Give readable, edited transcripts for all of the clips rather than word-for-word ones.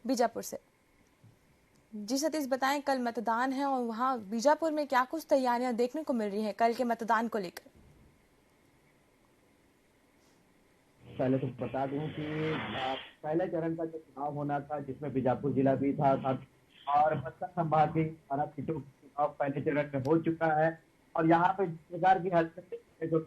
बीजापुर से। जी सतीश, बताएं, कल मतदान है और वहां बीजापुर में क्या कुछ तैयारियां देखने को मिल रही हैं कल के मतदान को लेकर? पहले तो बता दूं कि पहले चरण का जो चुनाव होना था, जिसमें बीजापुर जिला भी था और बस्तर संभाग की 12 सीटों का चुनाव पहले चरण में हो चुका है। और यहाँ पे जिस प्रकार की हरकतें जो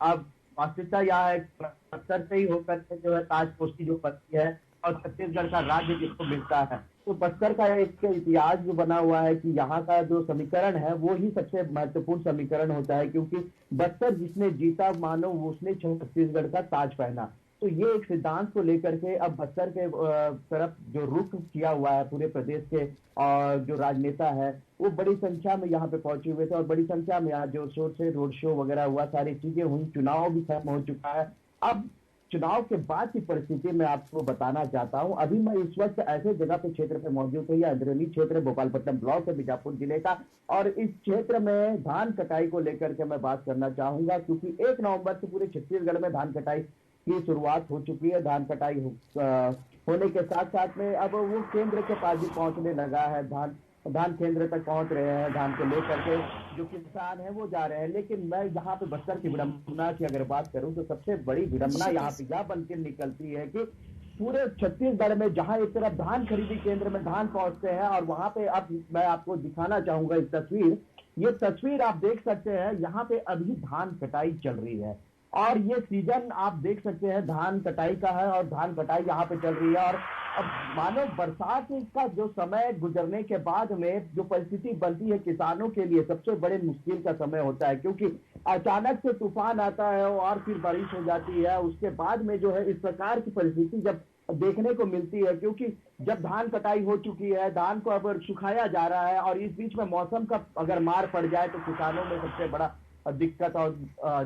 अब वास्तविकता यह है, बस्तर से ही होकर के जो है ताजपोशी जो बनती है और छत्तीसगढ़ का राज्य जिसको मिलता है, तो बस्तर का एक इतिहास जो बना हुआ है कि यहाँ का जो समीकरण है वो ही सबसे महत्वपूर्ण समीकरण होता है, क्योंकि बस्तर जिसने जीता मानो उसने छत्तीसगढ़ का ताज पहना। तो ये एक सिद्धांत को लेकर के अब बस्तर के तरफ जो रुख किया हुआ है पूरे प्रदेश के और जो राजनेता है वो बड़ी संख्या में यहाँ पे पहुंचे हुए थे और बड़ी संख्या में यहाँ जो शोर से रोड शो वगैरह हुआ, सारी चीजें हुई, चुनाव भी खत्म हो चुका है। अब चुनाव के बाद की परिस्थिति मैं आपको बताना चाहता हूं। अभी मैं इस वक्त ऐसे जगह पे क्षेत्र पे मौजूद हूँ, यह अंदरूनी क्षेत्र भोपालपट्टनम ब्लॉक है बीजापुर जिले का, और इस क्षेत्र में धान कटाई को लेकर के मैं बात करना चाहूंगा, क्योंकि 1 नवंबर से पूरे छत्तीसगढ़ में धान कटाई की शुरुआत हो चुकी है। धान कटाई होने के साथ साथ में अब वो केंद्र के पास भी पहुंचने लगा है। धान केंद्र तक पहुंच रहे हैं, धान को लेकर के जो किसान है वो जा रहे हैं। लेकिन मैं यहाँ पे बस्तर की विडंबना की अगर बात करूं तो सबसे बड़ी विडंबना यहाँ पे यह बनकर निकलती है कि पूरे छत्तीसगढ़ में जहां एक तरफ धान खरीदी केंद्र में धान पहुंचते हैं और वहां पे अब मैं आपको दिखाना चाहूंगा इस तस्वीर, ये तस्वीर आप देख सकते हैं, यहाँ पे अभी धान कटाई चल रही है और ये सीजन आप देख सकते हैं धान कटाई का है और धान कटाई यहाँ पे चल रही है। और अब मानो बरसात का जो समय गुजरने के बाद में जो परिस्थिति बनती है किसानों के लिए सबसे बड़े मुश्किल का समय होता है, क्योंकि अचानक से तूफान आता है और फिर बारिश हो जाती है। उसके बाद में जो है इस प्रकार की परिस्थिति जब देखने को मिलती है, क्योंकि जब धान कटाई हो चुकी है, धान को अब सुखाया जा रहा है और इस बीच में मौसम का अगर मार पड़ जाए तो किसानों में सबसे बड़ा दिक्कत और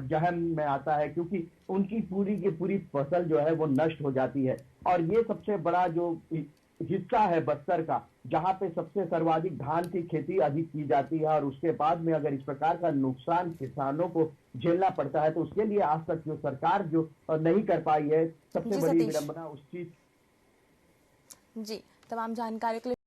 जहन में आता है, क्योंकि उनकी पूरी की पूरी फसल जो है वो नष्ट हो जाती है। और ये सबसे बड़ा जो हिस्सा है बस्तर का, जहां पे सबसे सर्वाधिक धान की खेती अधिक की जाती है, और उसके बाद में अगर इस प्रकार का नुकसान किसानों को झेलना पड़ता है तो उसके लिए आज तक जो सरकार जो नहीं कर पाई है, सबसे बड़ी विडंबना उस चीज। जी, तमाम जानकारी के लिए